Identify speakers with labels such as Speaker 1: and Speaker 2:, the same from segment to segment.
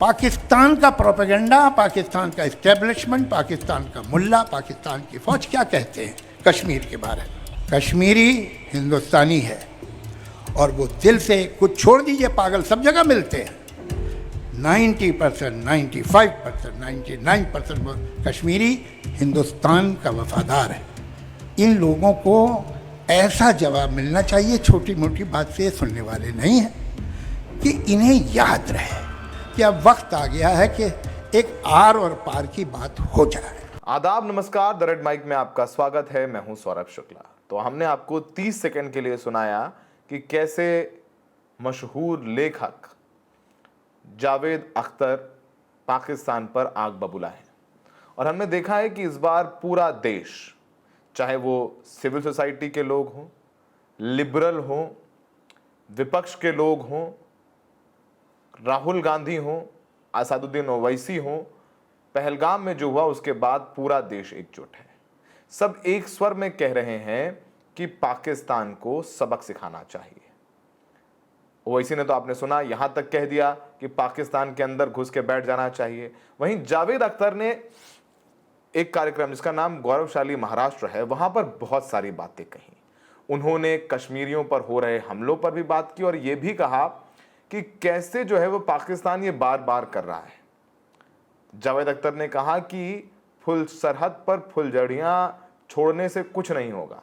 Speaker 1: पाकिस्तान का प्रोपेगेंडा, पाकिस्तान का इस्टेब्लिशमेंट, पाकिस्तान का मुल्ला, पाकिस्तान की फौज क्या कहते हैं कश्मीर के बारे में। कश्मीरी हिंदुस्तानी है और वो दिल से, कुछ छोड़ दीजिए पागल सब जगह मिलते हैं, 90%, 95%, 99% कश्मीरी हिंदुस्तान का वफादार है। इन लोगों को ऐसा जवाब मिलना चाहिए, छोटी मोटी बात से सुनने वाले नहीं हैं, कि इन्हें याद रहे कि अब वक्त आ गया है कि एक आर और पार की बात हो जाए।
Speaker 2: आदाब, नमस्कार। द रेड माइक में आपका स्वागत है। मैं हूं सौरभ शुक्ला। तो हमने आपको 30 सेकंड के लिए सुनाया कि कैसे मशहूर लेखक जावेद अख्तर पाकिस्तान पर आग बबूला है, और हमने देखा है कि इस बार पूरा देश, चाहे वो सिविल सोसाइटी के लोग हों, लिबरल हों, विपक्ष के लोग हों, राहुल गांधी हों, असदुद्दीन ओवैसी हों, पहलगाम में जो हुआ उसके बाद पूरा देश एकजुट है। सब एक स्वर में कह रहे हैं कि पाकिस्तान को सबक सिखाना चाहिए। ओवैसी ने तो आपने सुना, यहां तक कह दिया कि पाकिस्तान के अंदर घुस के बैठ जाना चाहिए। वहीं जावेद अख्तर ने एक कार्यक्रम जिसका नाम गौरवशाली महाराष्ट्र है, वहां पर बहुत सारी बातें कही। उन्होंने कश्मीरियों पर हो रहे हमलों पर भी बात की और यह भी कहा कि कैसे जो है वो पाकिस्तान ये बार बार कर रहा है। जावेद अख्तर ने कहा कि फुल सरहद पर फुलझड़ियां छोड़ने से कुछ नहीं होगा,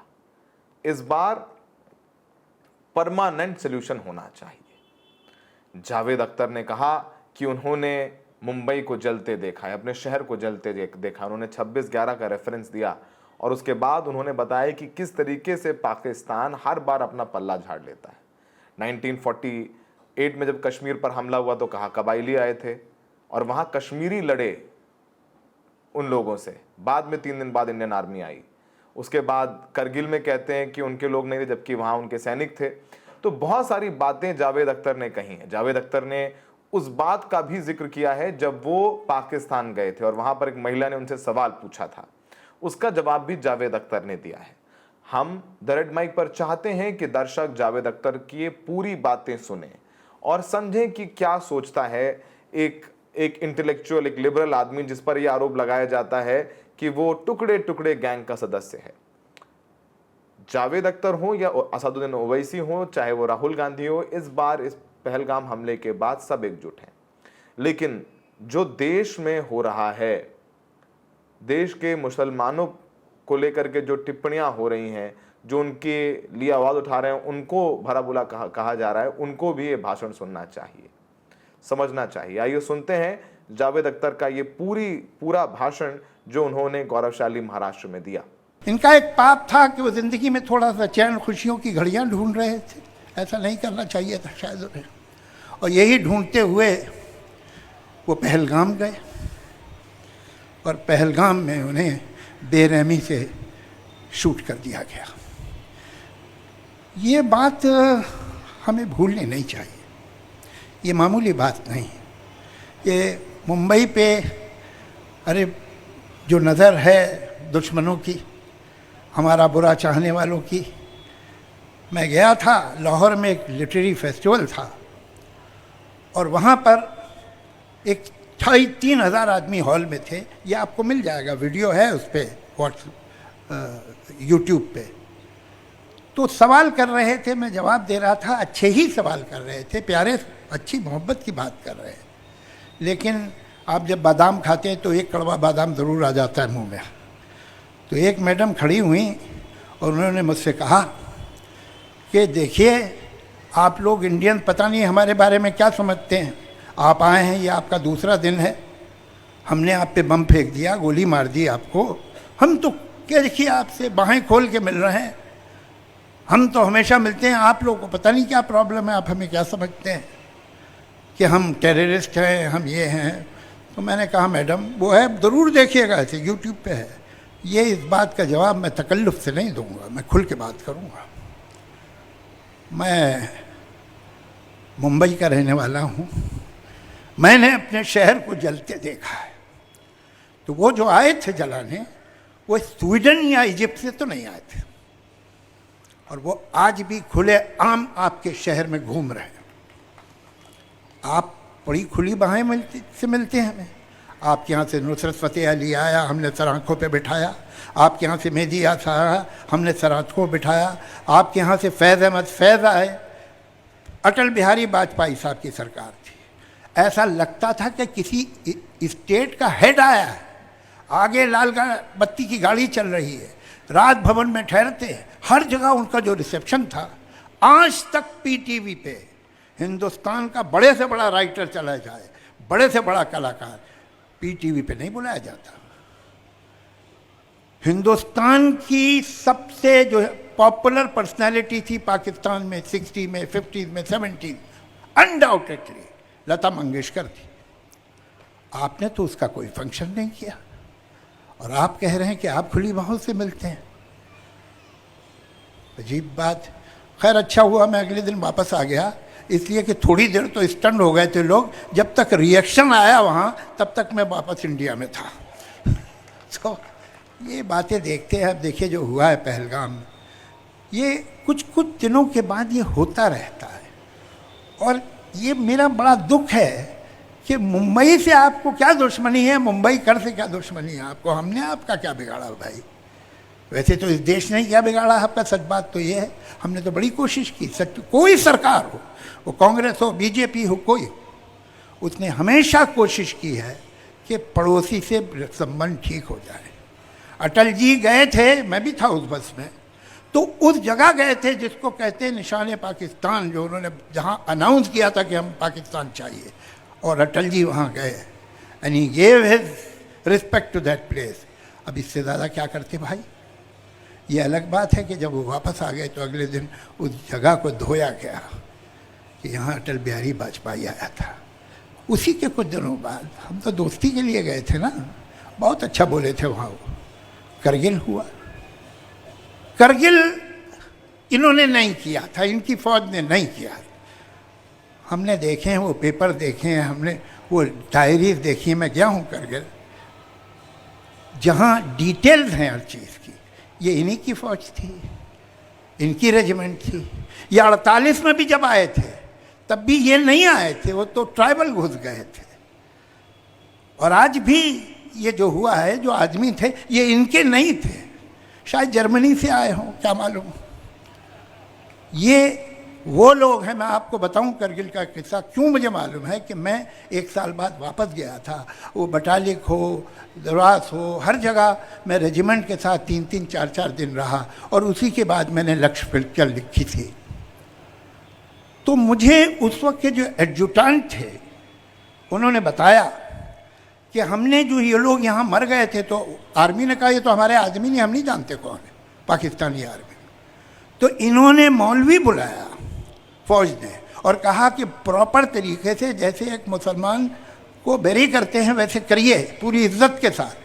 Speaker 2: इस बार परमानेंट सॉल्यूशन होना चाहिए। जावेद अख्तर ने कहा कि उन्होंने मुंबई को जलते देखा है, अपने शहर को जलते देखा। उन्होंने 26/11 का रेफरेंस दिया और उसके बाद उन्होंने बताया कि किस तरीके से पाकिस्तान हर बार अपना पल्ला झाड़ लेता है। 1948 में जब कश्मीर पर हमला हुआ तो कहा कबायली आए थे और वहां कश्मीरी लड़े उन लोगों से। बाद में 3 दिन बाद इंडियन आर्मी आई। उसके बाद करगिल में कहते हैं कि उनके लोग नहीं थे, जबकि वहां उनके सैनिक थे। तो बहुत सारी बातें जावेद अख्तर ने कही हैं। जावेद अख्तर ने उस बात का भी जिक्र किया है जब वो पाकिस्तान गए थे और वहां पर एक महिला ने उनसे सवाल पूछा था, उसका जवाब भी जावेद अख्तर ने दिया है। हम द रेड माइक पर चाहते हैं कि दर्शक जावेद अख्तर की ये पूरी बातें सुने और समझें कि क्या सोचता है एक इंटेलेक्चुअल, एक लिबरल आदमी जिस पर यह आरोप लगाया जाता है कि वो टुकड़े टुकड़े गैंग का सदस्य है। जावेद अख्तर हो या असदुद्दीन ओवैसी हो, चाहे वो राहुल गांधी हो, इस बार इस पहलगाम हमले के बाद सब एकजुट हैं। लेकिन जो देश में हो रहा है, देश के मुसलमानों को लेकर के जो टिप्पणियां हो रही हैं, जो उनके लिए आवाज उठा रहे हैं, उनको भला बुरा कहा जा रहा है, उनको भी ये भाषण सुनना चाहिए, समझना चाहिए। आइए सुनते हैं जावेद अख्तर का ये पूरा भाषण जो उन्होंने गौरवशाली महाराष्ट्र में दिया।
Speaker 1: इनका एक पाप था कि वो जिंदगी में थोड़ा सा चैन खुशियों की घड़ियां ढूंढ रहे थे। ऐसा नहीं करना चाहिए था शायद उन्हें, और यही ढूंढते हुए वो पहलगाम गए और पहलगाम में उन्हें बेरहमी से शूट कर दिया गया। ये बात हमें भूलनी नहीं चाहिए, ये मामूली बात नहीं है। ये मुंबई पे अरे जो नज़र है दुश्मनों की, हमारा बुरा चाहने वालों की। मैं गया था, लाहौर में एक लिटरेरी फेस्टिवल था और वहाँ पर एक 3,000 आदमी हॉल में थे। ये आपको मिल जाएगा, वीडियो है उस पर, यूट्यूब पे। तो सवाल कर रहे थे, मैं जवाब दे रहा था, अच्छे ही सवाल कर रहे थे, प्यारे, अच्छी मोहब्बत की बात कर रहे हैं। लेकिन आप जब बादाम खाते हैं तो एक कड़वा बादाम ज़रूर आ जाता है मुंह में। तो एक मैडम खड़ी हुई और उन्होंने मुझसे कहा कि देखिए, आप लोग इंडियन पता नहीं हमारे बारे में क्या समझते हैं। आप आए हैं, ये आपका दूसरा दिन है, हमने आप पे बम फेंक दिया, गोली मार दी आपको। हम तो क्या, देखिए आपसे बाहें खोल के मिल रहे हैं, हम तो हमेशा मिलते हैं। आप लोगों को पता नहीं क्या प्रॉब्लम है, आप हमें क्या समझते हैं कि हम टेररिस्ट हैं, हम ये हैं। तो मैंने कहा मैडम, वो है, ज़रूर देखिएगा, ऐसे यूट्यूब पे है। ये इस बात का जवाब मैं तकल्लुफ़ से नहीं दूंगा, मैं खुल के बात करूंगा। मैं मुंबई का रहने वाला हूँ, मैंने अपने शहर को जलते देखा है। तो वो जो आए थे जलाने, वो स्वीडन या इजिप्ट से तो नहीं आए थे, और वो आज भी खुले आम आपके शहर में घूम रहे हैं। आप बड़ी खुली बाहें से मिलते हैं हमें। आपके यहाँ से नुसरत फ़तेह अली आया, हमने सर आँखों पे बिठाया। आपके यहाँ से मेहदी यासा आया, हमने सर आँखों बिठाया। आपके यहाँ से फैज़ अहमद फैज़ आए। अटल बिहारी वाजपेयी साहब की सरकार थी, ऐसा लगता था कि किसी स्टेट का हेड आया है। आगे लाल बत्ती की गाड़ी चल रही है, राजभवन में ठहरते हैं, हर जगह उनका जो रिसेप्शन था। आज तक पीटीवी पे हिंदुस्तान का बड़े से बड़ा राइटर चला जाए, बड़े से बड़ा कलाकार, पीटीवी पे नहीं बुलाया जाता। हिंदुस्तान की सबसे जो पॉपुलर पर्सनालिटी थी पाकिस्तान में 60 में, 50 में, 70 अनडाउटेडली लता मंगेशकर थी। आपने तो उसका कोई फंक्शन नहीं किया और आप कह रहे हैं कि आप खुली बाहों से मिलते हैं। अजीब बात। खैर, अच्छा हुआ मैं अगले दिन वापस आ गया, इसलिए कि थोड़ी देर तो स्टन हो गए थे लोग। जब तक रिएक्शन आया वहाँ, तब तक मैं वापस इंडिया में था। तो ये बातें देखते हैं। अब देखिए जो हुआ है पहलगाम में, ये कुछ कुछ दिनों के बाद ये होता रहता है। और ये मेरा बड़ा दुख है कि मुंबई से आपको क्या दुश्मनी है, मुंबई कर से क्या दुश्मनी है आपको। हमने आपका क्या बिगाड़ा भाई? वैसे तो इस देश ने क्या बिगाड़ा आपका? सच बात तो ये है, हमने तो बड़ी कोशिश की। सच, कोई सरकार हो, वो कांग्रेस हो, बीजेपी हो, कोई, उसने हमेशा कोशिश की है कि पड़ोसी से संबंध ठीक हो जाए। अटल जी गए थे, मैं भी था उस बस में, तो उस जगह गए थे जिसको कहते हैं निशान पाकिस्तान, जो उन्होंने जहाँ अनाउंस किया था कि हम पाकिस्तान चाहिए, और अटल जी वहाँ गए and he gave his respect to that place. अब इससे ज़्यादा क्या करते भाई? ये अलग बात है कि जब वो वापस आ गए तो अगले दिन उस जगह को धोया गया कि यहाँ अटल बिहारी वाजपेयी आया था। उसी के कुछ दिनों बाद हम तो दोस्ती के लिए गए थे ना, बहुत अच्छा बोले थे वहाँ। वो करगिल हुआ, करगिल इन्होंने नहीं किया था, इनकी फौज ने नहीं किया। हमने देखे हैं वो पेपर देखे हैं, हमने वो डायरीज देखी है। मैं गया हूँ करगिल, जहाँ डिटेल्स हैं हर चीज़ की। ये इन्हीं की फौज थी, इनकी रेजिमेंट थी। ये 48 में भी जब आए थे तब भी ये नहीं आए थे, वो तो ट्राइबल घुस गए थे। और आज भी ये जो हुआ है, जो आदमी थे ये इनके नहीं थे, शायद जर्मनी से आए हों, क्या मालूम। ये वो लोग हैं। मैं आपको बताऊं करगिल का किस्सा क्यों मुझे मालूम है कि मैं 1 साल बाद वापस गया था। वो बटालिक हो, द्रास हो, हर जगह मैं रेजिमेंट के साथ 3-3, 4-4 दिन रहा और उसी के बाद मैंने लक्ष्य पिक्चर लिखी थी। तो मुझे उस वक्त के जो एडजुटेंट थे उन्होंने बताया कि हमने जो ये लोग यहाँ मर गए थे, तो आर्मी ने कहा ये तो हमारे आदमी नहीं, हम नहीं जानते कौन है, पाकिस्तानी आर्मी। तो इन्होंने मौलवी बुलाया फौज ने और कहा कि प्रॉपर तरीके से जैसे एक मुसलमान को बेरी करते हैं वैसे करिए, पूरी इज्जत के साथ।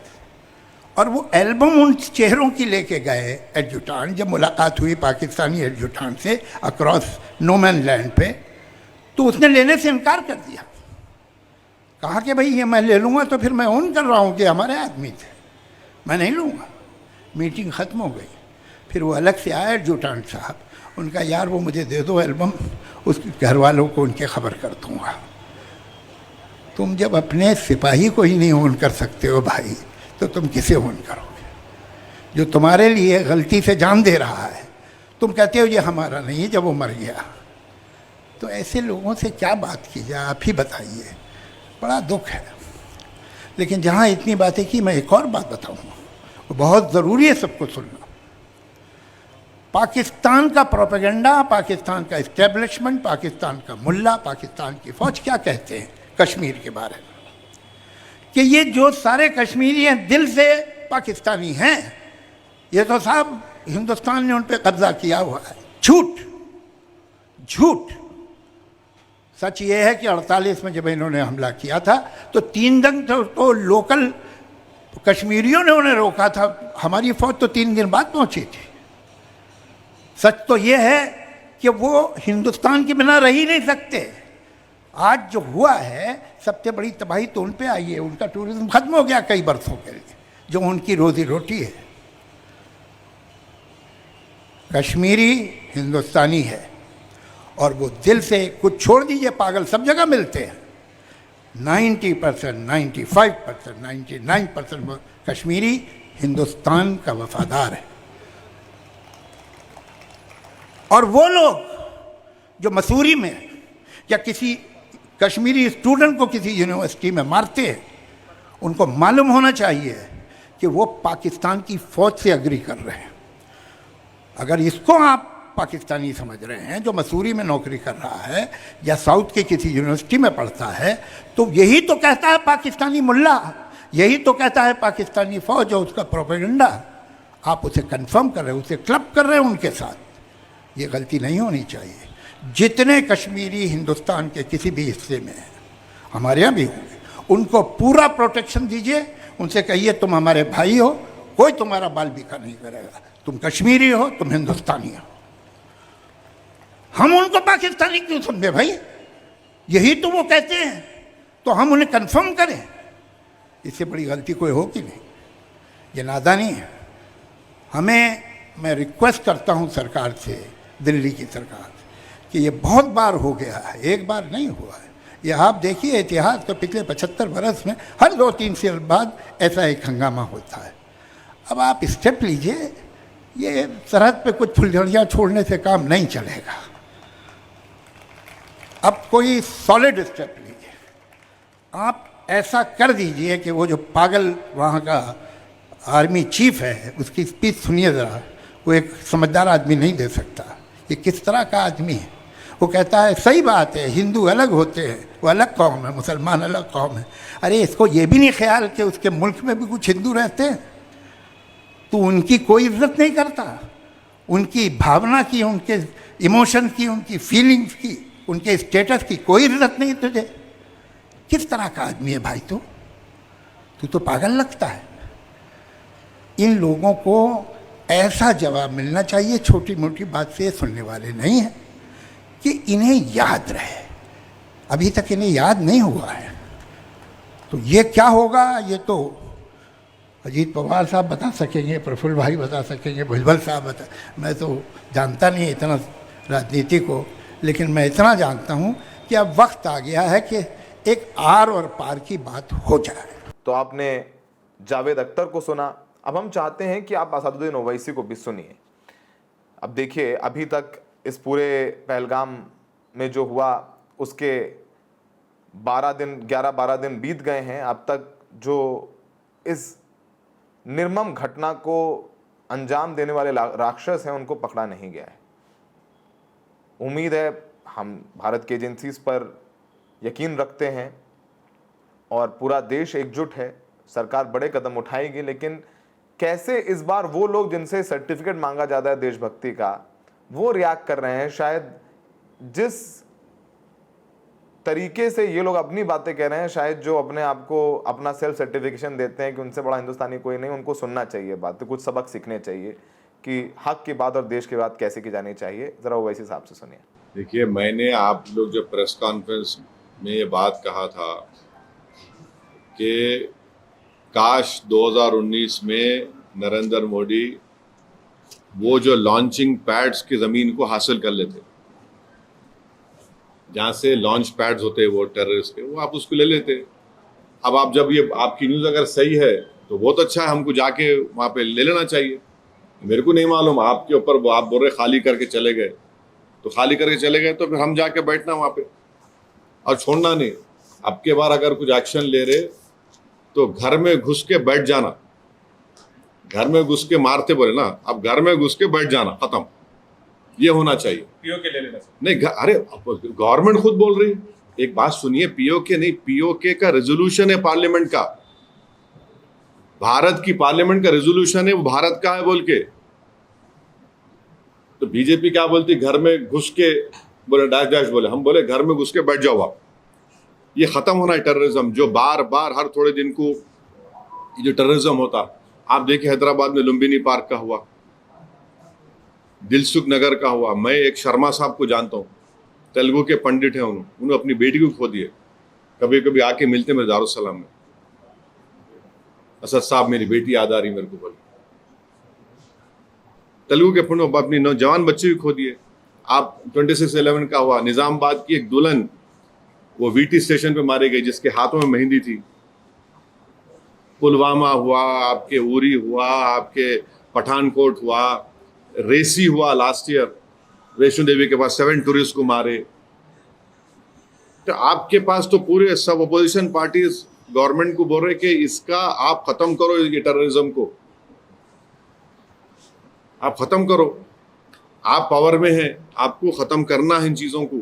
Speaker 1: और वो एल्बम उन चेहरों की लेके गए एडजुटेंट। जब मुलाकात हुई पाकिस्तानी एडजुटेंट से अक्रॉस नो मैन लैंड पे, तो उसने लेने से इनकार कर दिया। कहा कि भाई ये मैं ले लूँगा तो फिर मैं ऑन कर रहा हूँ कि हमारे आदमी थे, मैं नहीं लूँगा। मीटिंग ख़त्म हो गई। फिर वो अलग से आए एडजुटेंट साहब, उनका यार वो मुझे दे दो एल्बम, उसके घर वालों को उनके खबर कर दूँगा। तुम जब अपने सिपाही को ही नहीं ऑन कर सकते हो भाई, तो तुम किसे ऑन करोगे? जो तुम्हारे लिए गलती से जान दे रहा है, तुम कहते हो ये हमारा नहीं है जब वो मर गया। तो ऐसे लोगों से क्या बात की जाए, आप ही बताइए। बड़ा दुख है। लेकिन जहाँ इतनी बातें की, मैं एक और बात बताऊँगा, वो बहुत ज़रूरी है सबको सुनना। पाकिस्तान का प्रोपेगेंडा, पाकिस्तान का इस्टेब्लिशमेंट, पाकिस्तान का मुल्ला, पाकिस्तान की फ़ौज क्या कहते हैं कश्मीर के बारे में, कि ये जो सारे कश्मीरी हैं दिल से पाकिस्तानी हैं, ये तो साहब हिंदुस्तान ने उन पर कब्जा किया हुआ है। झूठ झूठ। सच ये है कि 48 में जब इन्होंने हमला किया था तो 3 दिन तो लोकल कश्मीरियों ने उन्हें रोका था, हमारी फ़ौज तो 3 दिन बाद पहुंची थी। सच तो ये है कि वो हिंदुस्तान के बिना रह ही नहीं सकते। आज जो हुआ है, सबसे बड़ी तबाही तो उन पे आई है। उनका टूरिज्म खत्म हो गया कई बरसों के लिए, जो उनकी रोजी रोटी है। कश्मीरी हिंदुस्तानी है और वो दिल से, कुछ छोड़ दीजिए, पागल सब जगह मिलते हैं, 90%, 95%, 99% कश्मीरी हिंदुस्तान का वफादार है। और वो लोग जो मसूरी में या किसी कश्मीरी स्टूडेंट को किसी यूनिवर्सिटी में मारते हैं, उनको मालूम होना चाहिए कि वो पाकिस्तान की फ़ौज से अग्री कर रहे हैं। अगर इसको आप पाकिस्तानी समझ रहे हैं, जो मसूरी में नौकरी कर रहा है या साउथ के किसी यूनिवर्सिटी में पढ़ता है, तो यही तो कहता है पाकिस्तानी मुल्ला, यही तो कहता है पाकिस्तानी फ़ौज और उसका प्रोपेगेंडा। आप उसे कंफर्म कर रहे हैं, उसे क्लब कर रहे हैं उनके साथ। ये गलती नहीं होनी चाहिए। जितने कश्मीरी हिंदुस्तान के किसी भी हिस्से में हैं, हमारे यहाँ भी होंगे, उनको पूरा प्रोटेक्शन दीजिए। उनसे कहिए तुम हमारे भाई हो, कोई तुम्हारा बाल बिखा नहीं करेगा, तुम कश्मीरी हो, तुम हिंदुस्तानी हो। हम उनको पाकिस्तानी क्यों समझे भाई? यही तो वो कहते हैं, तो हम उन्हें कंफर्म करें। इससे बड़ी गलती कोई होगी नहीं, ये नादानी है। मैं रिक्वेस्ट करता हूँ सरकार से, दिल्ली की सरकार, कि ये बहुत बार हो गया है, एक बार नहीं हुआ है। ये आप देखिए इतिहास तो पिछले 75 बरस में हर 2-3 साल बाद ऐसा एक हंगामा होता है। अब आप स्टेप लीजिए, ये सरहद पे कुछ फुलझड़ियाँ छोड़ने से काम नहीं चलेगा। अब कोई सॉलिड स्टेप लीजिए। आप ऐसा कर दीजिए कि वो जो पागल वहाँ का आर्मी चीफ है, उसकी स्पीच सुनिए ज़रा। वो एक समझदार आदमी नहीं दे सकता। ये किस तरह का आदमी है? वो कहता है सही बात है, हिंदू अलग होते हैं, वो अलग कौम है, मुसलमान अलग कौम है। अरे इसको ये भी नहीं ख्याल कि उसके मुल्क में भी कुछ हिंदू रहते हैं, तो उनकी कोई इज्जत नहीं करता। उनकी भावना की, उनके इमोशन की, उनकी फीलिंग्स की, उनके स्टेटस की कोई इज्जत नहीं तुझे। किस तरह का आदमी है भाई तू तो पागल लगता है। इन लोगों को ऐसा जवाब मिलना चाहिए, छोटी मोटी बात से सुनने वाले नहीं हैं, कि इन्हें याद रहे। अभी तक इन्हें याद नहीं हुआ है, तो ये क्या होगा ये तो अजीत पवार साहब बता सकेंगे, प्रफुल्ल भाई बता सकेंगे, भुजबल साहब बता। मैं तो जानता नहीं इतना राजनीति को, लेकिन मैं इतना जानता हूँ कि अब वक्त आ गया है कि एक आर और पार की बात हो जाए।
Speaker 2: तो आपने जावेद अख्तर को सुना, अब हम चाहते हैं कि आप असदुद्दीन ओवैसी को भी सुनिए। अब देखिए, अभी तक इस पूरे पहलगाम में जो हुआ उसके 11-12 दिन बीत गए हैं। अब तक जो इस निर्मम घटना को अंजाम देने वाले राक्षस हैं, उनको पकड़ा नहीं गया है। उम्मीद है, हम भारत की एजेंसीज पर यकीन रखते हैं और पूरा देश एकजुट है, सरकार बड़े कदम उठाएगी। लेकिन कैसे इस बार वो लोग जिनसे सर्टिफिकेट मांगा जाता है देशभक्ति का, वो रिएक्ट कर रहे हैं। शायद जिस तरीके से ये लोग अपनी बातें कह रहे हैं, शायद जो अपने आप को अपना सेल्फ सर्टिफिकेशन देते हैं कि उनसे बड़ा हिंदुस्तानी कोई नहीं, उनको सुनना चाहिए बात, कुछ सबक सीखने चाहिए कि हक की बात और देश की बात कैसे की जानी चाहिए। जरा ओवैसी साहब से सुनिए।
Speaker 3: देखिए, मैंने आप लोग जब प्रेस कॉन्फ्रेंस में ये बात कहा था कि काश 2019 में नरेंद्र मोदी वो जो लॉन्चिंग पैड्स की ज़मीन को हासिल कर लेते, जहाँ से लॉन्च पैड्स होते हैं वो टेररिस्ट के, वो आप उसको ले लेते। अब आप जब ये आपकी न्यूज़ अगर सही है तो बहुत अच्छा है, हमको जाके वहाँ पे ले लेना चाहिए। मेरे को नहीं मालूम, आपके ऊपर आप बोल रहे खाली करके चले गए, तो खाली करके चले गए तो फिर हम जाके बैठना वहाँ पे और छोड़ना नहीं। अब के बार अगर कुछ एक्शन ले रहे तो घर में घुस के बैठ जाना, घर में घुस के मारते बोले ना, अब घर में घुस के बैठ जाना, खत्म। ये होना चाहिए।
Speaker 2: पीओके ले लेना
Speaker 3: नहीं, अरे गवर्नमेंट खुद बोल रही। एक बात सुनिए, पीओके नहीं, पीओके का रेजोल्यूशन है पार्लियामेंट का, भारत की पार्लियामेंट का रेजोल्यूशन है, वो भारत का है बोल के। तो बीजेपी क्या बोलती, घर में घुस के बोले डैश डैश बोले, हम बोले घर में घुस के बैठ जाओ आप। ये खत्म होना है टेररिज्म, जो बार बार हर थोड़े दिन को ये जो टेररिज्म होता। आप देखिए हैदराबाद में लुम्बिनी पार्क का हुआ, दिलसुख नगर का हुआ। मैं एक शर्मा साहब को जानता हूँ, तेलुगु के पंडित हैं, उन्होंने अपनी बेटी को खो दिए। कभी कभी आके मिलते मेरे दारुसलाम में, असद साहब मेरी बेटी याद आ रही मेरे को, बोले तेलुगु के पंडित अपनी नौजवान बच्चे भी खो दिए। आप 26/11 का हुआ, निजामाबाद की एक दुल्हन वो वीटी स्टेशन पे मारे गए जिसके हाथों में मेहंदी थी। पुलवामा हुआ, आपके उरी हुआ, आपके पठानकोट हुआ, रेसी हुआ लास्ट ईयर, वैष्णो देवी के पास 7 टूरिस्ट को मारे। तो आपके पास तो पूरे सब अपोजिशन पार्टीज गवर्नमेंट को बोल रहे कि इसका आप खत्म करो, ये टेररिज्म को आप खत्म करो। आप पावर में हैं, आपको खत्म करना है इन चीजों को।